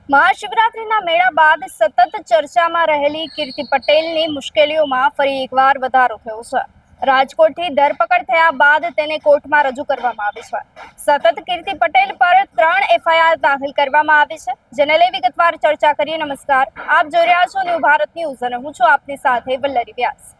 મહાશિવરાત્રીના મેળા બાદ સતત ચર્ચામાં રહેલી કીર્તિ પટેલની મુશ્કેલીઓમાં ફરી એકવાર વધારો થયો છે। રાજકોટથી ધરપકડ થયા બાદ તેને કોર્ટમાં રજૂ કરવામાં આવી છે। સતત કીર્તિ પટેલ પર 3 એફઆઈઆર દાખલ કરવામાં આવી છે, જેને લઈ વિગતવાર ચર્ચા કરીએ। નમસ્કાર, આપ જોઈ રહ્યા છો ન્યૂ ભારત ન્યૂઝ અને હું છું આપની સાથે વલ્લરી વ્યાસ।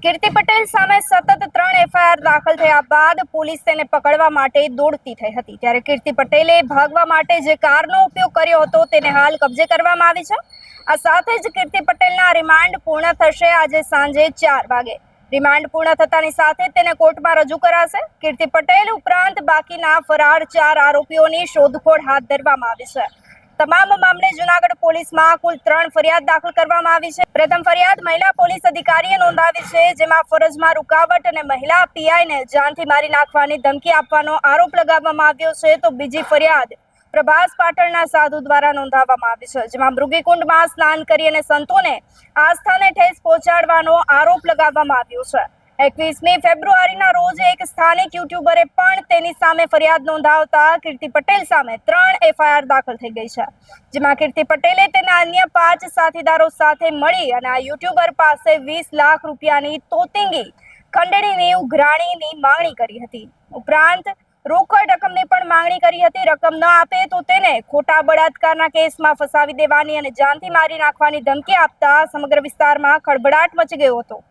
કીર્તિ પટેલ સામે સતત 3 એફઆઈઆર દાખલ થયા બાદ પોલીસ તેને પકડવા માટે દોડતી થઈ હતી, ત્યારે કીર્તિ પટેલે ભાગવા માટે જે કારનો ઉપયોગ કર્યો હતો તેને હાલ કબજે કરવામાં આવી છે। આ સાથે જ કીર્તિ પટેલના રિમાન્ડ પૂર્ણ થશે આજે સાંજે 4 વાગે। રિમાન્ડ પૂર્ણ થતાની સાથે તેને કોર્ટમાં રજૂ કરાશે। કીર્તિ પટેલ ઉપરાંત બાકીના ફરાર 4 આરોપીઓની શોધખોળ હાથ ધરવામાં આવી છે। તમામ મામલે જૂનાગઢ પોલીસમાં કુલ 3 ફરિયાદ દાખલ કરવામાં આવી છે। પ્રથમ ફરિયાદ મહિલા પોલીસ અધિકારીએ નોંધાવી છે, જેમાં ફરજમાં રૂકાવટ અને મહિલા પીઆઈને જાનથી મારી નાખવાની ધમકી આપવાનો આરોપ લગાવવામાં આવ્યો છે, તો બીજી ફરિયાદ પ્રભાસ પાટણના સાધુ દ્વારા નોંધાવવામાં આવી છે, જેમાં મૃગીકુંડમાં સ્નાન કરી અને સંતોને આસ્થાને ઠેસ પહોંચાડવાનો આરોપ લગાવવામાં આવ્યો છે। 21મી ફેબ્રુઆરીના રોજ એક સ્થાનિક યુટ્યુબરે પણ તેની સામે ફરિયાદ નોંધાવતા કીર્તિ પટેલ સામે 3 એફઆઈઆર દાખલ થઈ ગઈ છે, જેમાં કીર્તિ પટેલે તેના અન્ય 5 સાથીદારો સાથે મળી અને આ યુટ્યુબર પાસે 20 લાખ રૂપિયાની તોતિંગી ખંડણીની ઉઘરાણીની માંગણી કરી હતી। ઉપરાંત રોકડ રકમની પણ માંગણી કરી હતી। રકમ ન આપે તો તેને ખોટા બળાત્કારના કેસમાં ફસાવી દેવાની અને જાનથી મારી નાખવાની ધમકી આપતા સમગ્ર વિસ્તારમાં ખળભળાટ મચી ગયો હતો।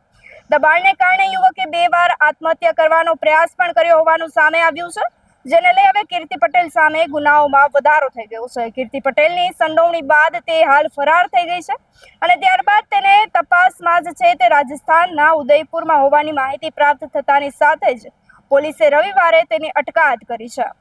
દબાણને કારણે યુવકે 2 વાર આત્મહત્યા કરવાનો પ્રયાસ પણ કર્યો હોવાનું સામે આવ્યું છે, જેને લઈ હવે કીર્તિ પટેલ સામે ગુનાઓમાં વધારો થઈ ગયો છે। કીર્તિ પટેલની સંડોવણી બાદ તે હાલ ફરાર થઈ ગઈ છે અને ત્યારબાદ તેને તપાસમાં જ છે તે રાજસ્થાનના ઉદયપુરમાં હોવાની માહિતી પ્રાપ્ત થતાની સાથે જ પોલીસે રવિવારે તેની અટકાયત કરી છે।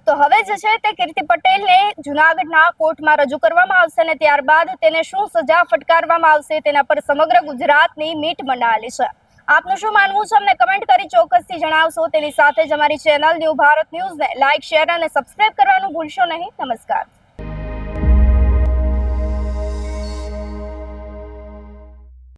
તો હવે જે છે તે કીર્તિ પટેલને જૂનાગઢના કોર્ટમાં રજૂ કરવામાં આવશે અને ત્યારબાદ તેને શું સજા ફટકારવામાં આવશે તેના પર સમગ્ર ગુજરાતની મીટ મંડાયેલી છે। આપનું શું માનવું છે અમને કમેન્ટ કરી ચોક્કસથી જણાવશો। તેની સાથે જ અમારી ચેનલ ન્યૂ ભારત ન્યૂઝને લાઇક, શેર અને સબસ્ક્રાઇબ કરવાનું ભૂલશો નહીં। નમસ્કાર।